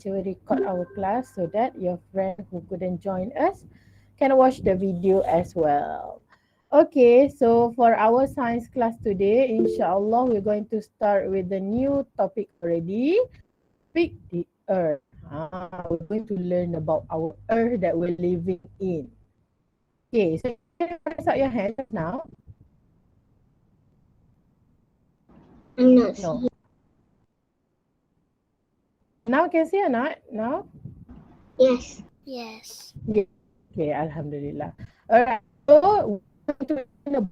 teacher will record our class so that your friend who couldn't join us can watch the video as well. Okay, so for our science class today, inshallah, we're going to start with the new topic already. Pick the earth. We're going to learn about our earth that we're living in. Okay, so can you raise up your hand just now? I'm not No. seeing. Now can see or not? Now? Yes. Yes. Yeah. Okay, Alhamdulillah. Alright, so we're going to learn about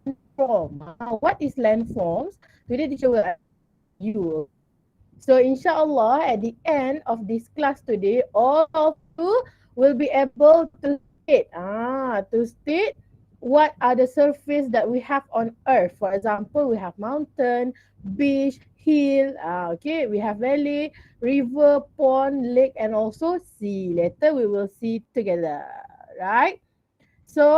landform. What is landforms? Today teacher will ask you. So inshallah at the end of this class today, all of you will be able to state what are the surface that we have on earth. For example, we have mountain, beach, hill, okay, we have valley, river, pond, lake, and also sea. Later we will see together, right? So,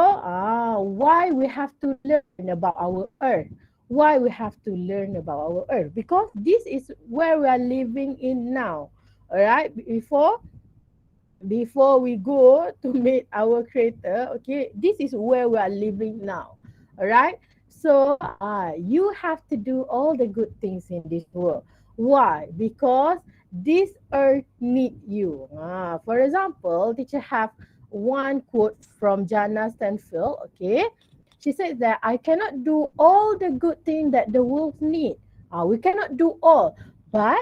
why we have to learn about our earth? Why we have to learn about our earth? Because this is where we are living in now. All right. Before we go to meet our creator, okay, this is where we are living now. All right. So, you have to do all the good things in this world. Why? Because this earth need you. For example, teacher have one quote from Jana Stanfield. Okay, she said that I cannot do all the good things that the world need. We cannot do all, but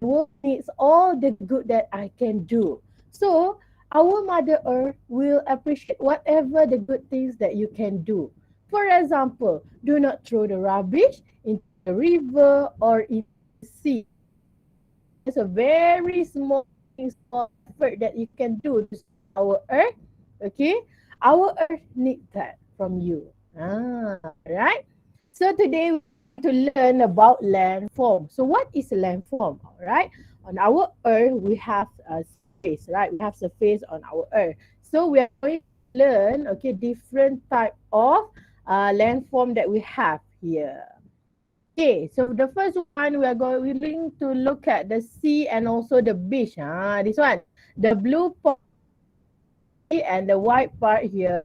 the world needs all the good that I can do. So our Mother Earth will appreciate whatever the good things that you can do. For example, do not throw the rubbish into the river or in the sea. It's a very small thing, small effort that you can do to save our earth. Okay, our earth needs that from you. Right. So today we're going to learn about landform. So what is a landform? All right. On our earth, we have a surface, right? We have surface on our earth. So we are going to learn, okay, different type of landform that we have here. Okay, so the first one we are going to look at the sea and also the beach. This one, the blue part and the white part here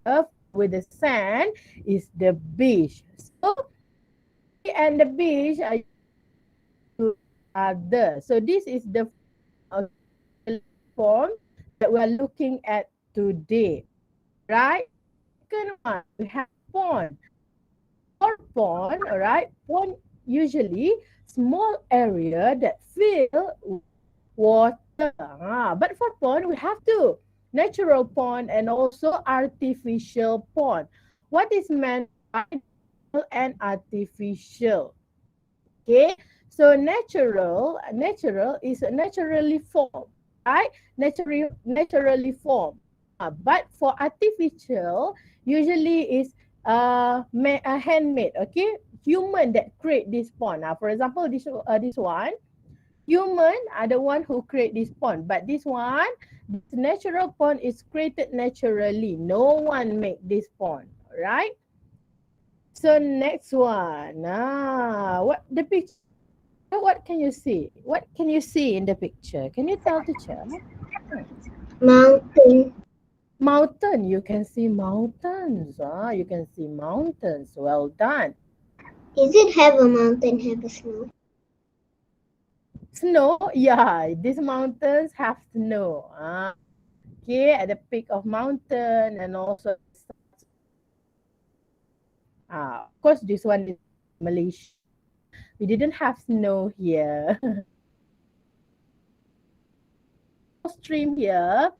with the sand is the beach. So sea and the beach are together. So this is the form that we are looking at today, right? Second one, we have pond. For pond, all right, pond usually small area that fill with water. But for pond, we have two, natural pond and also artificial pond. What is meant by natural and artificial? Okay, so natural is naturally formed, right? Naturally formed. But for artificial, usually is handmade. Okay, human that create this pond. For example, this one, human are the one who create this pond. But this one, this natural pond is created naturally. No one make this pond. Right? So next one. What the picture? What can you see? What can you see in the picture? Can you tell teacher? Mountain. Mountain. You can see mountains. You can see mountains. Well done. Is it have a mountain have a snow? Snow. Yeah, these mountains have snow. Okay, at the peak of mountain and also of course this one is Malaysia. We didn't have snow here. Stream here.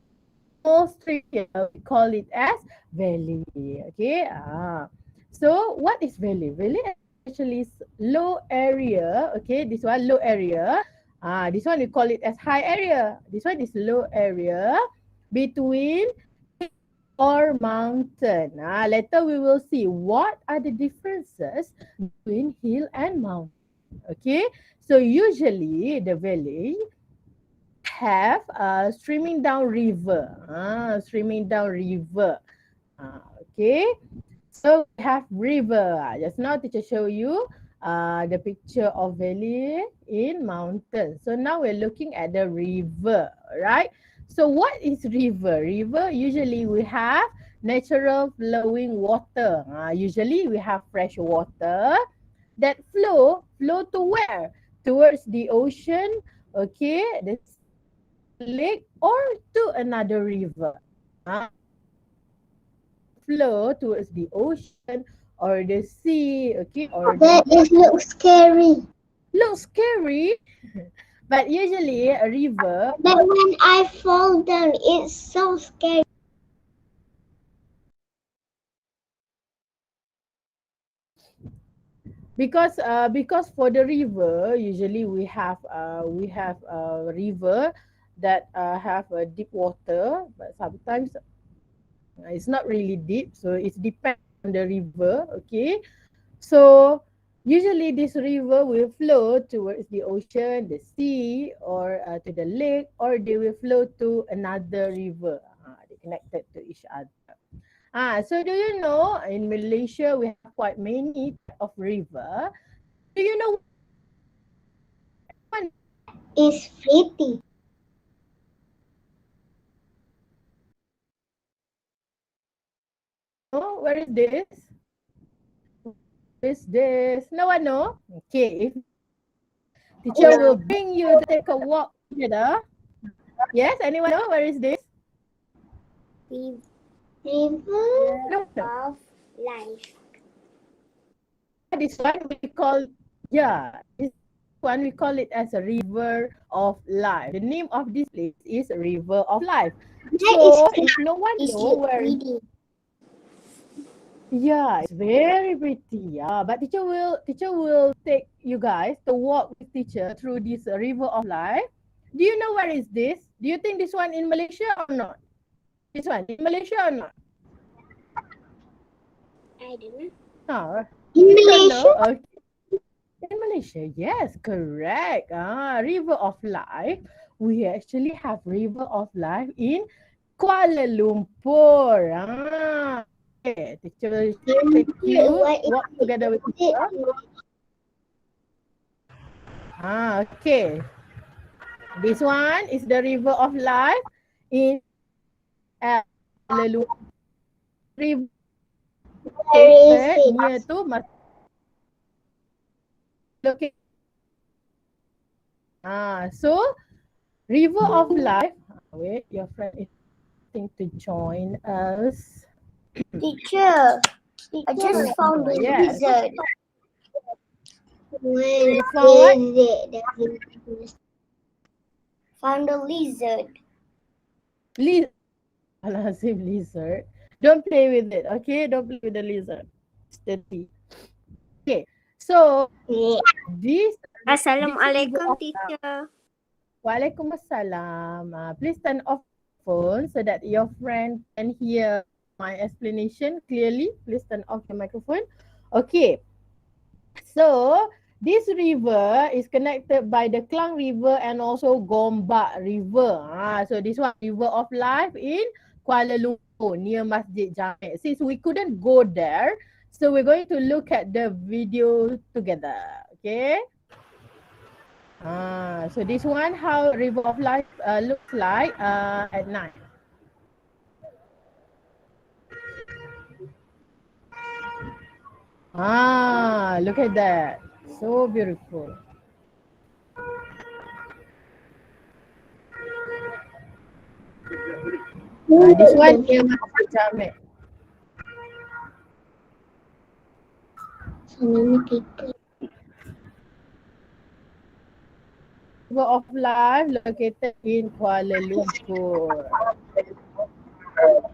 Small stream here. We call it as valley. Okay. So what is valley? Valley actually is low area. Okay. This one low area. This one we call it as high area. This one is low area between or mountain. Later we will see what are the differences between hill and mountain. Okay, so usually the valley have streaming down river. Streaming down river. Okay, so we have river. Just now teacher show you the picture of valley in mountain. So now we're looking at the river, right? So what is river? River, usually we have natural flowing water. Usually we have fresh water that flow to where? Towards the ocean, okay, the sea or to the lake or to another river. So flow towards the ocean or the sea, okay, or the That lake. is look scary. Looks scary, but usually a river, But when I fall down, it's so scary. because for the river usually we have a river that have a deep water, but sometimes it's not really deep, so it depends on the river, okay. So usually this river will flow towards the ocean, the sea, or to the lake, or they will flow to another river. They connected to each other. So do you know in Malaysia we have quite many type of river. So do you know where is this? Anyone know? It's pretty. Anyone know where is this? Where is this? No one know? Okay, if no one know, teacher will No. bring you to take a walk together. Yes, anyone know where is this? River No one know. of life. This one we call, yeah, this one we call it as a river of life. The name of this place is River of Life. That is So pretty. if no one It's know look where, pretty. yeah, it's very pretty. Yeah, but teacher will take you guys to walk with teacher through this River of Life. Do you know where is this? Do you think this one in Malaysia or not? This one in Malaysia or not? I don't know. No, In you don't Malaysia, know. Okay. In Malaysia, yes, correct. River of Life. We actually have River of Life in Kuala Lumpur. Okay. Teacher will take you what walk together with is it? teacher. Okay. This one is the River of Life in Kuala Lumpur. This river is Where is located it? near to located. So River of Life. Wait, your friend is requesting to join us. Teacher, I just found a Yes. lizard. Where You found what? is it? Found a lizard. Lizard. Lizard. Don't play with it, okay? Don't play with the lizard. It's dirty. Okay. So Yeah. this River Assalamualaikum, of Life. teacher. Waalaikumsalam. Please turn off your microphone so that your friend can hear my explanation clearly. Please turn off your microphone. Okay. So this river is connected by the Klang River and also Gombak River. So this one River of Life in Kuala Lumpur near Masjid Jamek. Since we couldn't go there, so we're going to look at the video together. Okay. So this one how River of Life looks like at night. Look at that. So beautiful. This one near Masjid Jamek. So many people. River of Life located in Kuala Lumpur.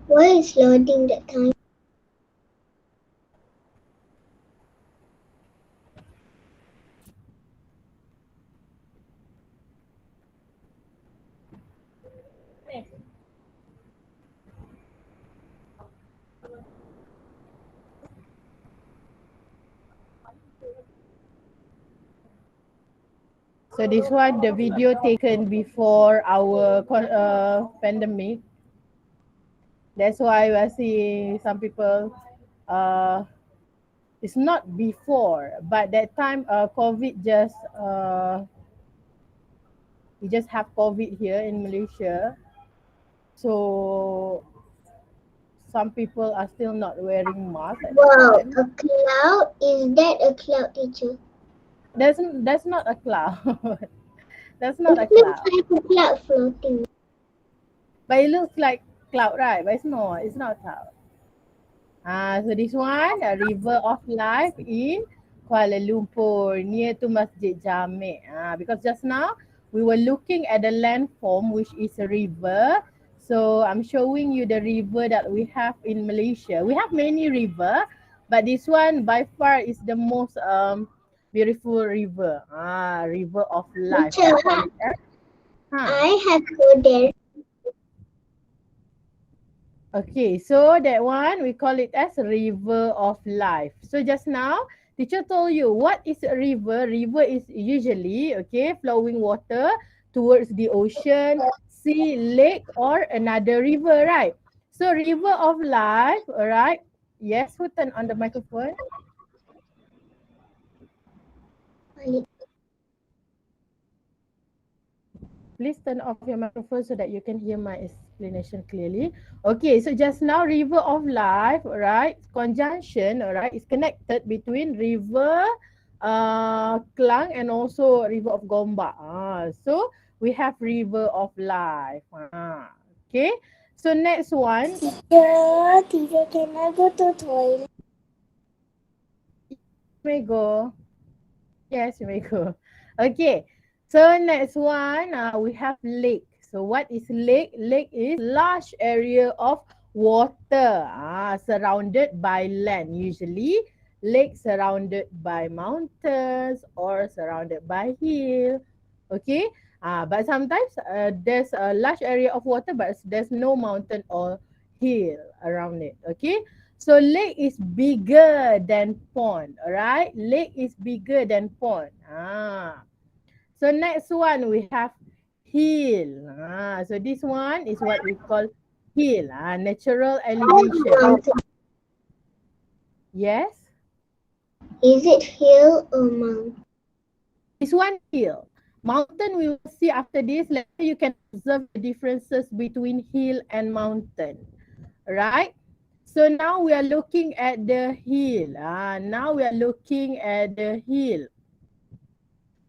Why is loading that time? So this one the video taken before our pandemic. That's why we are seeing some people uh It's not before, but that time COVID just we just have COVID here in Malaysia. So some people are still not wearing masks at that Wow, time. a cloud? Is that a cloud, teacher? That's not a cloud. That's not It a looks cloud. like a cloud floating. But it looks like cloud, right? But it's not. It's not a cloud. So this one, a river of life in Kuala Lumpur, near to Masjid Jamek. Because just now we were looking at the landform, which is a river. So I'm showing you the river that we have in Malaysia. We have many river, but this one by far is the most beautiful river. River of life. Teacher, We call it as. Huh. I have heard there. Okay, so that one we call it as river of life. So just now, teacher told you what is a river. River is usually, okay, flowing water towards the ocean, sea, lake, or another river, right? So river of life, all right. Yes, who turn on the microphone? Please turn off your microphone so that you can hear my explanation clearly. Okay, so just now river of life, all right, conjunction, all right, is connected between river Klang and also river of Gombak. So we have river of life. Okay, so next one. Teacher, can I go to toilet? Yes, you may go. Yes, you may go. Okay. So next one, we have lake. So what is lake? Lake is large area of water surrounded by land. Usually, lake surrounded by mountains or surrounded by hill. Okay. But sometimes there's a large area of water, but there's no mountain or hill around it. Okay. So lake is bigger than pond, all right? Lake is bigger than pond. So next one we have hill. So this one is what we call hill, natural elevation. Mountain. Yes, Is it hill or mountain? this one hill. Mountain we will see after this. Later you can observe the differences between hill and mountain, right? So now we are looking at the hill. Now we are looking at the hill.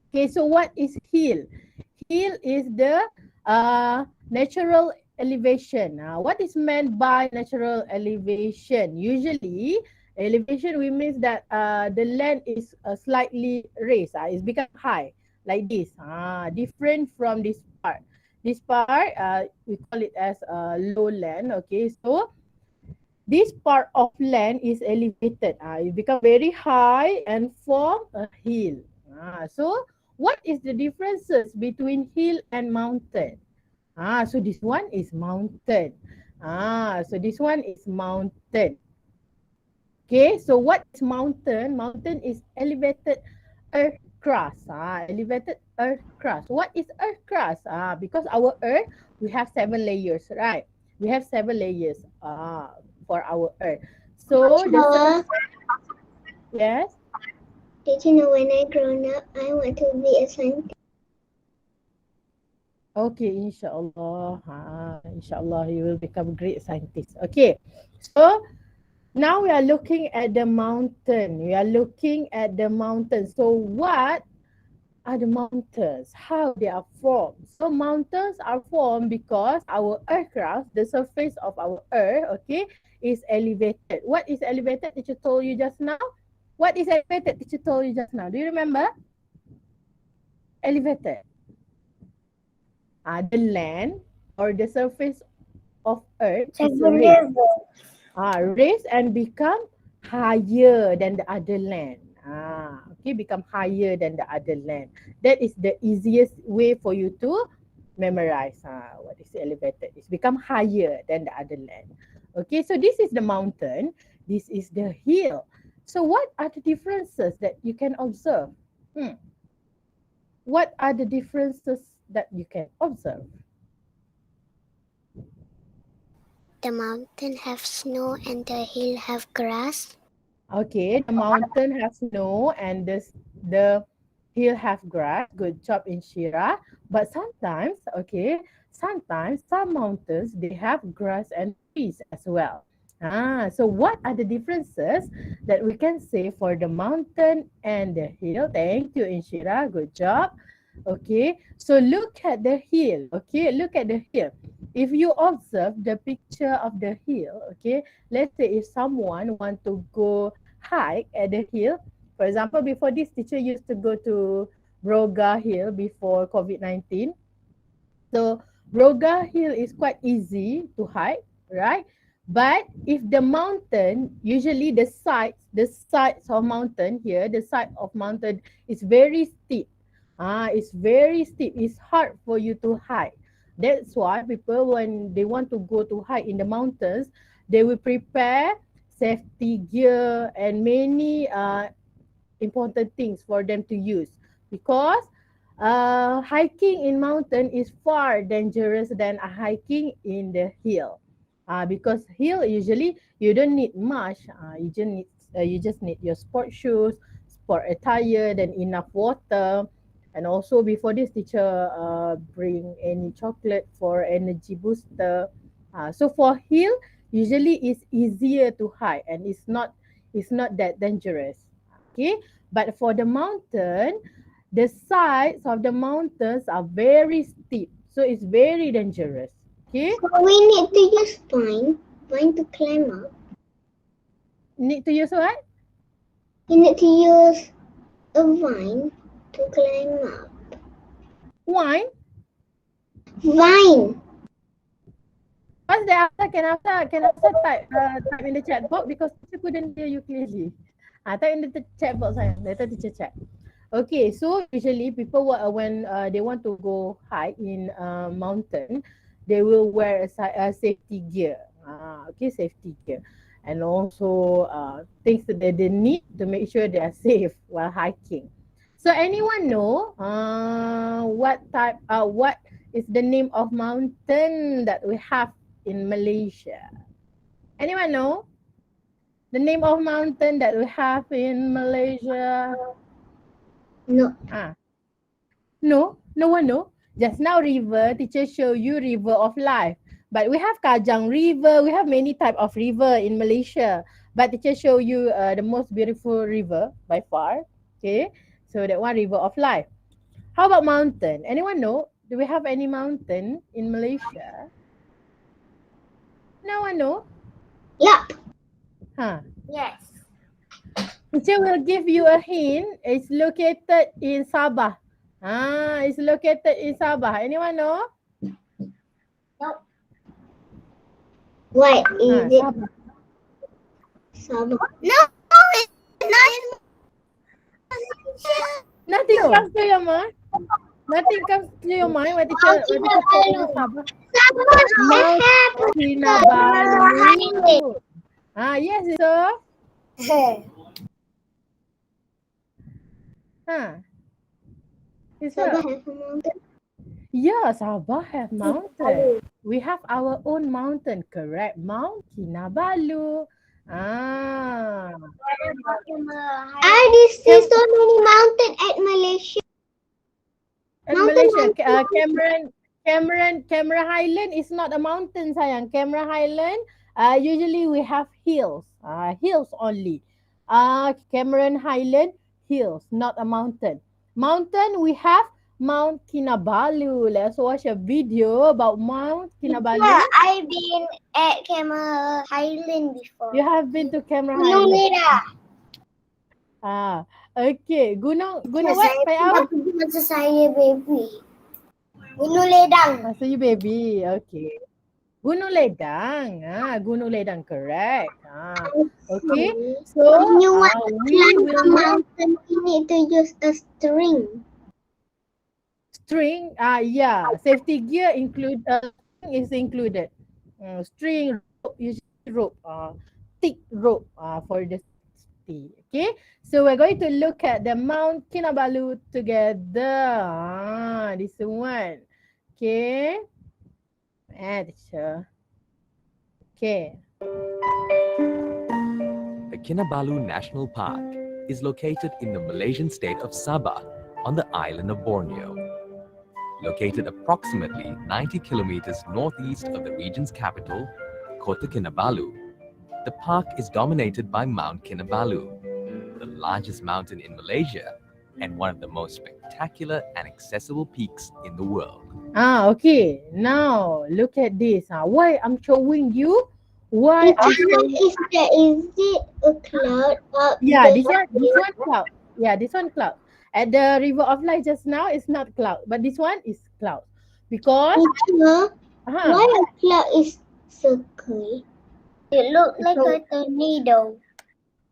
Okay, so what is hill? Hill is the natural elevation. What is meant by natural elevation? Usually, elevation we means that the land is slightly raised. It's become high like this. Different from this part. This part, we call it as lowland. Okay, so this part of land is elevated. It become very high and form a hill. So what is the differences between hill and mountain? So this one is mountain. So this one is mountain. Okay, so what is mountain? Mountain is elevated earth crust. Elevated earth crust. What is earth crust? Because our earth, we have 7 layers, right? We have 7 layers for our earth. So the Teacher, surface, yes. did you know when I grown up, I want to be a scientist? Okay, inshallah. Inshallah, you will become a great scientist. Okay, so now we are looking at the mountain. We are looking at the mountain. So what are the mountains? How they are formed? So mountains are formed because our earth crust, the surface of our earth, okay, is elevated. What is elevated? Teacher told you just now. What is elevated? Teacher told you just now. Do you remember? Elevated. The land or the surface of earth is raised. Raise and become higher than the other land. Okay, become higher than the other land. That is the easiest way for you to memorize. What is elevated? It's become higher than the other land. Okay, so this is the mountain. This is the hill. So what are the differences that you can observe? What are the differences that you can observe? The mountain have snow and the hill have grass. Okay, the mountain has snow and the hill have grass. Good job, Inshira. But sometimes, okay, sometimes some mountains they have grass and trees as well. So what are the differences that we can say for the mountain and the hill? Thank you, Inshira. Good job. Okay, so look at the hill. Okay, look at the hill. If you observe the picture of the hill, okay, let's say if someone want to go hike at the hill, for example, before this teacher used to go to Broga Hill before COVID-19. So Broga Hill is quite easy to hike, right? But if the mountain, usually the sides of mountain here, the side of mountain is very steep. It's very steep. It's hard for you to hike. That's why people, when they want to go to hike in the mountains, they will prepare safety gear and many important things for them to use, because hiking in mountain is far dangerous than a hiking in the hill. Because hill usually you don't need much. You just need your sport shoes, sport attire, then enough water, and also before this teacher bring any chocolate for energy booster. So for hill usually it's easier to hike and it's not that dangerous. Okay, but for the mountain, the sides of the mountains are very steep, so it's very dangerous. Okay, So we need to use vine to climb up. need to use what? You need to use a vine to climb up. Wine? Vine. What's the answer? Can answer type in the chat box because teacher couldn't hear you clearly. Type in the chat box sayang. Later teacher check. Okay, so usually people when they want to go hike in mountain, they will wear a safety gear. Okay, safety gear, and also things that they need to make sure they are safe while hiking. So anyone know what is the name of mountain that we have in Malaysia? Anyone know the name of mountain that we have in Malaysia? No. Ah, no, no one know. Just now river, teacher show you river of life. But we have Kajang River. We have many type of river in Malaysia. But teacher show you the most beautiful river by far. Okay, so that one river of life. How about mountain? Anyone know? Do we have any mountain in Malaysia? No one know? Yup. Huh? Yes. Teacher will give you a hint. It's located in Sabah. It's located in Sabah. Anyone know? Nope. What is it? Sabah. Sabah. No, it's not in Malaysia. Nothing comes to your mind. Nothing comes to your mind when teacher talk about Sabah. Mount Kinabalu. Yes, so. It's Sabah a. has a mountain. Yeah, Sabah have mountain. We have our own mountain, correct? Mount Kinabalu. Ah. I see so many mountain at Malaysia. At Malaysia, Cameron Highland is not a mountain, sayang. Cameron Highland, usually we have hills, hills only. Cameron Highland, hills, not a mountain. Mountain, we have Mount Kinabalu. Let's watch a video about Mount Kinabalu. Yeah, I've been at Cameron Highland before. You have been to Cameron Gunung Highland. Leda. Okay. Gunung what? Saya pergi masa saya baby. Gunung Ledang. So you baby. Okay. Gunung Ledang. Gunung Ledang, correct. Okay. So When you want to we climb will a mountain, you need to use a string. string. Yeah. Safety gear include string is included. String, rope, usually rope. Thick rope. For the safety. Okay. So we're going to look at the Mount Kinabalu together. This one. Okay. Teacher. Okay. The Kinabalu National Park is located in the Malaysian state of Sabah on the island of Borneo. Located approximately 90 kilometers northeast of the region's capital, Kota Kinabalu, the park is dominated by Mount Kinabalu, the largest mountain in Malaysia and one of the most spectacular and accessible peaks in the world. Okay. Now look at this. Why I'm showing you? Why Teacher, I'm showing? is it a cloud up Yeah, the this one cloud. Yeah, this one cloud. At the River of Light just now, it's not cloud, but this one is cloud because Teacher, uh why a cloud is circle? It looks like so a tornado.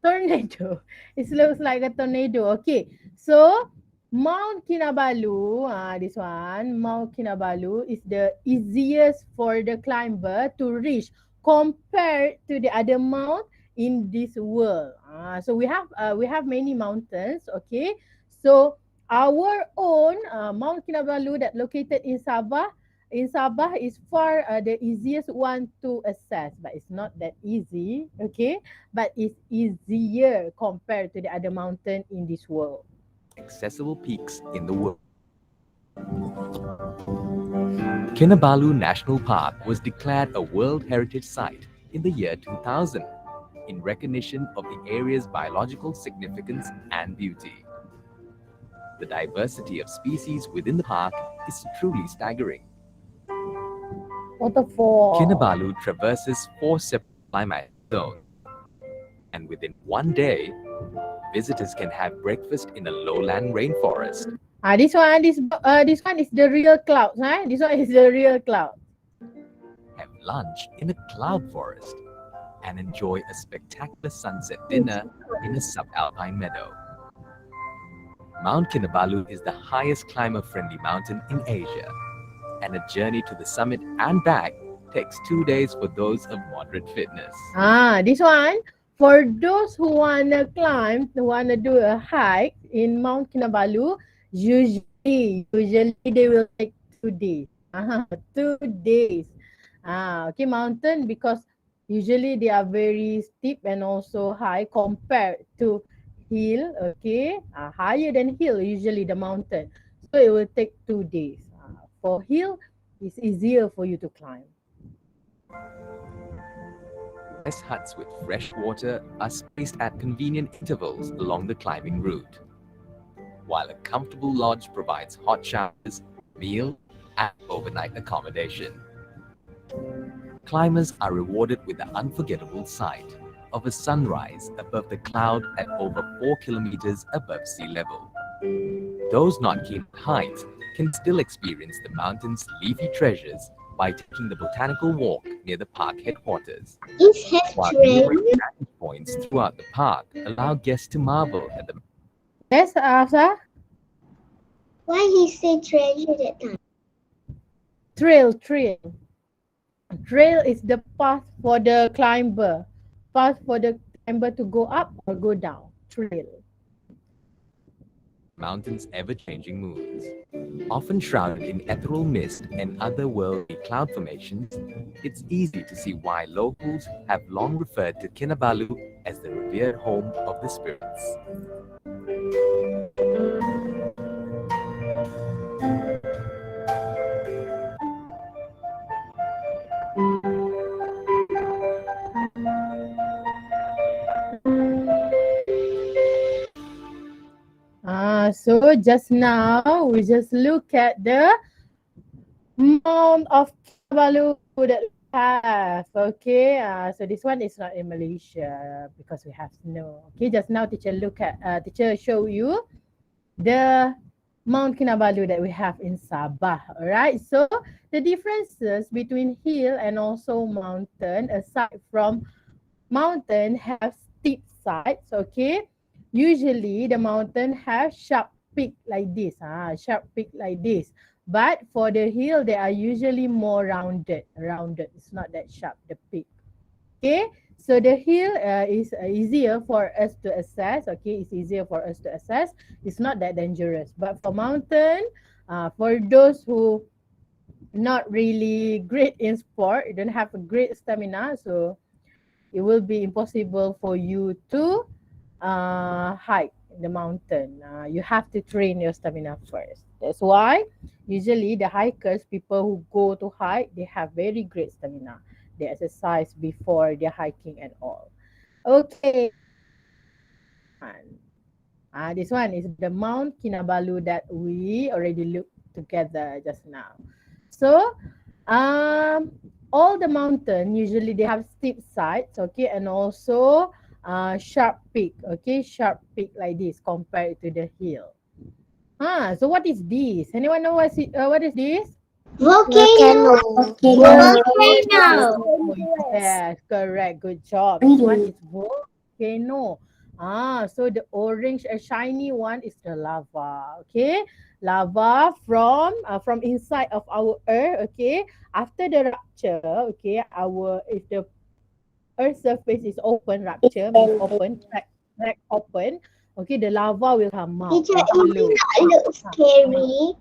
tornado. It looks like a tornado. Okay, so Mount Kinabalu, this one, Mount Kinabalu is the easiest for the climber to reach compared to the other mount in this world. So we have many mountains. Okay, so our own Mount Kinabalu that located in Sabah is far the easiest one to access, but it's not that easy. Okay, but it's easier compared to the other mountain in this world. Accessible peaks in the world. Kinabalu National Park was declared a World Heritage Site in the year 2000 in recognition of the area's biological significance and beauty. The diversity of species within the park is truly staggering. Waterfall. Kinabalu traverses four separate climatic zones, and within one day, visitors can have breakfast in a lowland rainforest, This one is the real clouds. This one is the real cloud. have lunch in a cloud forest, and enjoy a spectacular sunset dinner in a subalpine meadow. Mount Kinabalu is the highest climber-friendly mountain in Asia, and a journey to the summit and back takes 2 days for those of moderate fitness. This one for those who wanna climb, who wanna do a hike in Mount Kinabalu. Usually they will take 2 days. 2 days. Okay, mountain because usually they are very steep and also high compared to hill. Okay, higher than hill usually the mountain. So it will take 2 days. For hill, it's easier for you to climb. Rest huts with fresh water are spaced at convenient intervals along the climbing route, while a comfortable lodge provides hot showers, meal, and overnight accommodation. Climbers are rewarded with the unforgettable sight of a sunrise above the cloud at over 4 kilometers above sea level. Those not keen on heights can still experience the mountain's leafy treasures by taking the botanical walk near the park headquarters, It has while numerous treasure. vantage points throughout the park allow guests to marvel at the Yes, Afsa? Why he say treasure that time? Trail. Trail is the path for the climber. Path for the climber to go up or go down. Trail. mountain's ever-changing moods. Often shrouded in ethereal mist and otherworldly cloud formations, it's easy to see why locals have long referred to Kinabalu as the revered home of the spirits. So just now we just look at the Mount of Kinabalu that we have. Okay, so this one is not in Malaysia because we have snow. Okay, just now teacher show you the Mount Kinabalu that we have in Sabah. All right, so the differences between hill and also mountain, aside from mountain have steep sides. Okay, usually the mountain have sharp peak like this. Sharp peak like this. But for the hill, they are usually more rounded. Rounded. It's not that sharp, the peak. Okay. So the hill is easier for us to assess. Okay. It's easier for us to assess. It's not that dangerous. But for mountain, for those who not really great in sport, you don't have a great stamina. So it will be impossible for you to hike the mountain. You have to train your stamina first. That's why usually the hikers, people who go to hike, they have very great stamina. They exercise before their hiking and all. Okay, one. This one is the Mount Kinabalu that we already looked together just now. So, um, all the mountain usually they have steep sides, okay, and also sharp peak, okay, sharp peak like this compared to the hill. So what is this? Anyone know what is this? Volcano. Volcano. Volcano. Yes, correct. Good job. This one is volcano. So the orange, shiny one is the lava. Okay, lava from inside of our earth. Okay, after the rupture. Okay, our if the earth surface is open, rupture means open, crack open. Okay, the lava will come out Teacher, and is flow. it not look scary?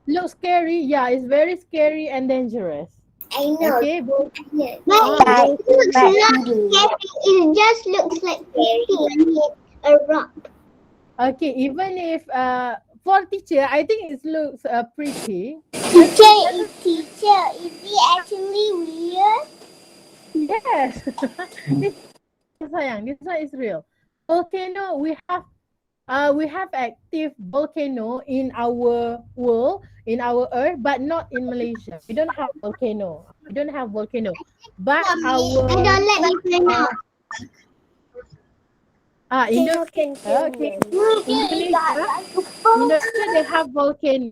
Looks scary. Yeah, it's very scary and dangerous. I know. Okay, But volcano. it looks not scary. It just looks like pretty when it erupts. Okay, even if for teacher, I think it looks pretty. But Teacher, it doesn't. is it actually weird? Yes, this sayang. This one is real. Volcano. We have active volcano in our world, in our earth, but not in Malaysia. We don't have volcano. We don't have volcano. But Mommy, I our don't let me find uh, out. Indonesia. Okay, Indonesia. Indonesia they have volcano.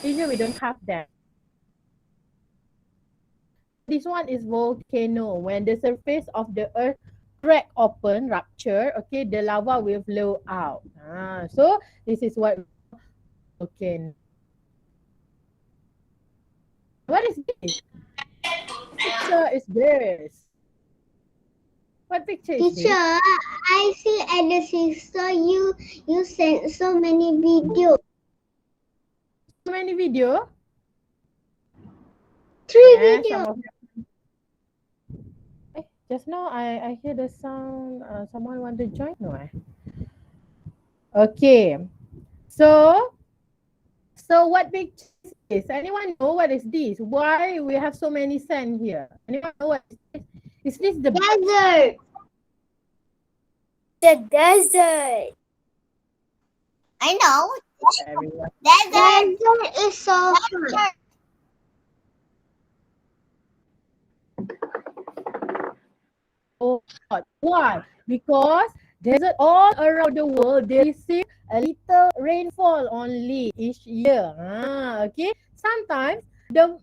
Malaysia we don't have that. This one is volcano. When the surface of the earth crack open, rupture, okay, the lava will flow out. So this is what volcano. What is this? Picture is this? What picture is Teacher, this? I see at the sister you sent so many videos. So many video. 3 Yeah, some videos. of them. Just now I hear the sound. Someone want to join? No. Okay. So what picture is this? Anyone know what is this? Why we have so many sand here? Anyone know what is this? Is this the Desert. The desert. I know. everyone? Desert is so hot. Oh, why? Because desert all around the world they receive a little rainfall only each year. Okay. Sometimes the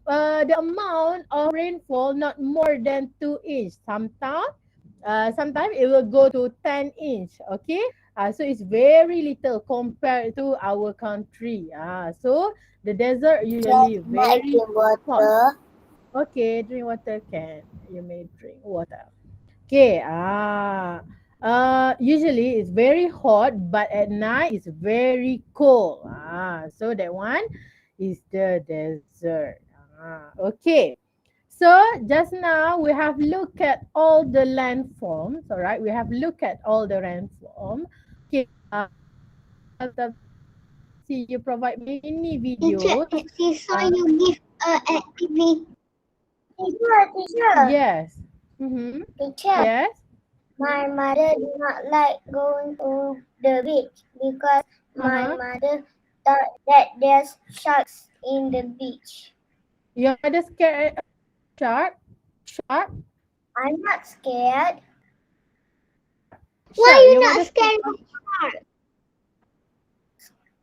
amount of rainfall not more than 2 inch. Sometimes it will go to 10 inch. Okay. So it's very little compared to our country. So the desert usually very hot. Okay, drink water can. You may drink water. Okay. Usually it's very hot, but at night it's very cold. So that one is the desert. Okay. So just now we have looked at all the landforms. All right, we have looked at all the landform. Okay. See, you provide many Teacher, videos. she saw you give activity. Teacher. Yes. Mm-hmm. Teacher. Yes. My mother do not like going to the beach because my Uh-huh. mother thought that there's sharks in the beach. Your mother scared shark? Shark? I'm not scared. Why Shark. you Your not mother scared of sharks?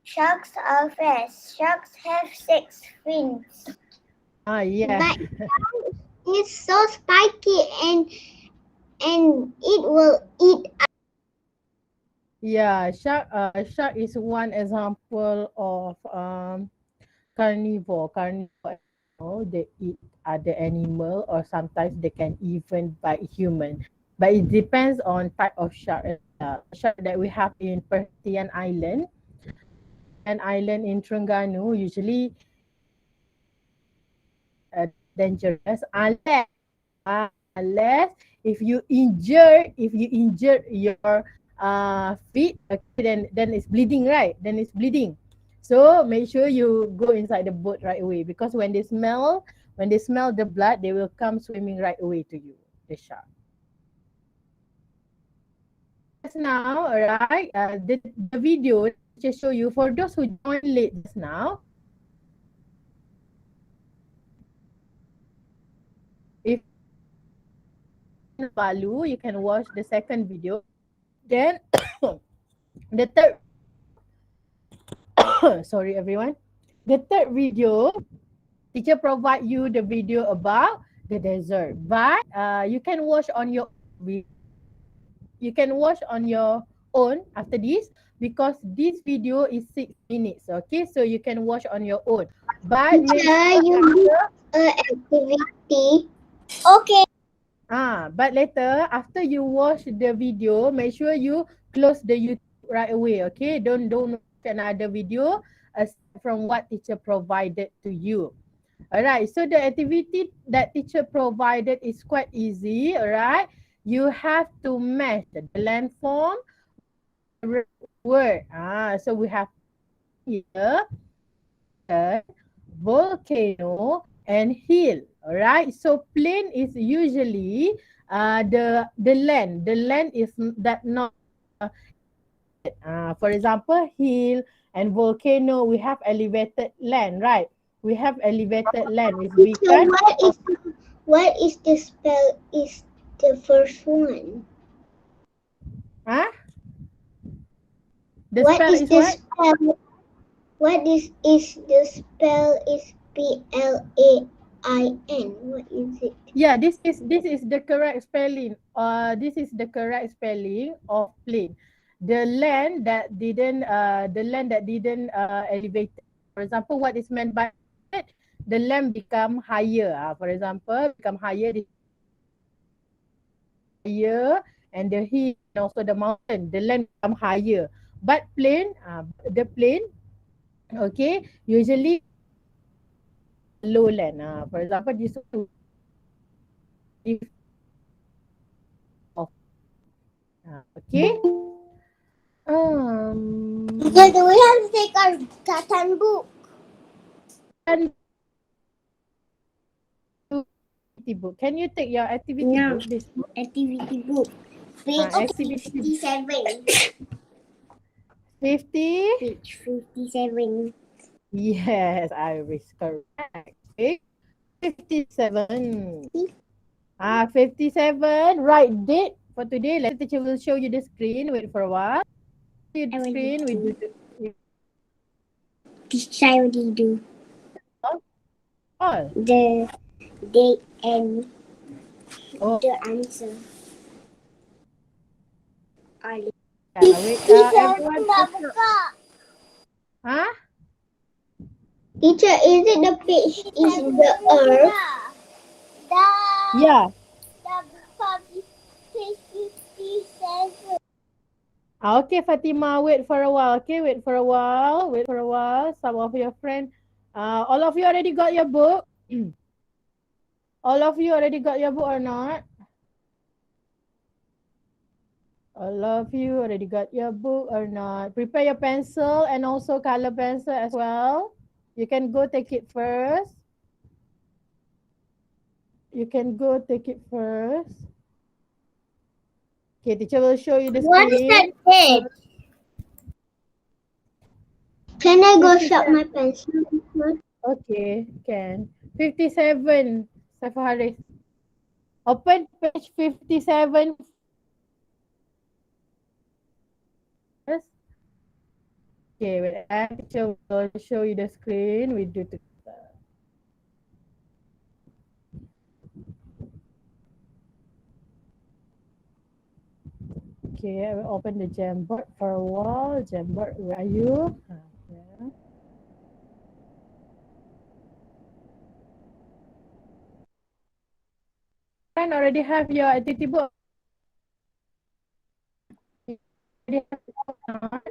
Sharks are fast. Sharks have 6 fins. Yeah. But it's so spiky and it will eat. Yeah, shark is one example of carnivore. Carnivore animal, they eat other animal or sometimes they can even bite human. But it depends on type of shark as well. The shark that we have in Perhentian Island, Perhentian Island in Terengganu, usually dangerous unless if you injure your feet, okay, then it's bleeding, right? Then it's bleeding. So make sure you go inside the boat right away, because when they smell the blood, they will come swimming right away to you, the shark. Just now, all right, the video that teacher show you, for those who joined late just now, if you Balu, you can watch the second video. Then the third video, sorry everyone, the third video, teacher provide you the video about the desert, but you can watch on your you can watch on your own after this, because this video is 6 minutes, okay, so you can watch on your own, but make Teacher, sure you do after activity. Okay. but later after you watch the video, make sure you close the YouTube right away, okay, don't watch another video aside from what teacher provided to you. All right, so the activity that teacher provided is quite easy, all right? You have to match the landform with the word. So we have here, mountain, volcano, and hill. All right, so plain is usually the land. The land is that not elevated. For example, hill and volcano, we have elevated land, right? We have elevated land. If we Teacher, can, what is the spell is the first one? huh? The What spell is is the what? spell? What is the spell is PLAIN? What is it? Yeah, this is the correct spelling. This is the correct spelling of plain. The land that didn't elevate. For example, what is meant by elevated? The land become higher. For example, become higher. This higher, and the hill and also the mountain. The land become higher. But plain, the plain, okay, usually lowland. For example, this one we have different of okay. Teacher, do we have to take our Tatan book? And do activity book. Can you take your activity No. book? This Activity book. Page activity 57. 50. Page 57. Yes, I was correct. Page 57. 57. Right date for today. Later teacher will show you the screen. Wait for a while. Show you I the already screen. We do do. the Teacher, I already do. all. The date and Oh, the answer. All. yeah. Wait. Teacher, Everyone. Huh? Teacher, is it the page is the earth? Yeah. The page 57. Okay, Fatima, wait for a while. Okay, wait for a while. Wait for a while. Some of your friends, all of you already got your book? All of you already got your book or not? All of you already got your book or not? Prepare your pencil and also color pencil as well. You can go take it first. You can go take it first. Okay, teacher will show you the What is that screen. page? Can I go shop 57. my pencil? Okay, can. 57, Safa Haris. Open page 57 first. Okay, wait. Teacher will show you the screen. We do together. Okay, I will open the Jamboard for a while. Jamboard, where are you? Yeah. Friend already have your activity book. You already have it or not?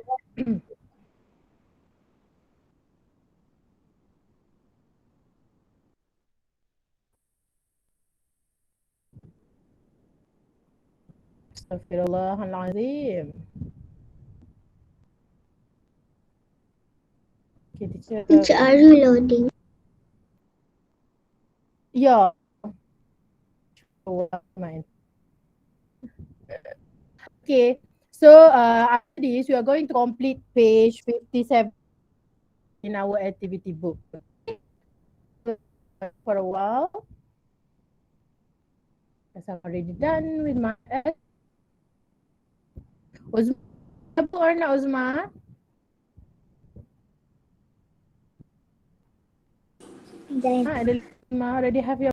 Astaghfirullahalazim. Okay, teacher. Teacher, are you loading? Yeah. Sure, mine. Okay. So after this, we are going to complete page 57 in our activity book. Okay? For a while, as I'm already done with my Uzma, or not Uzma? Then Uzma, already have your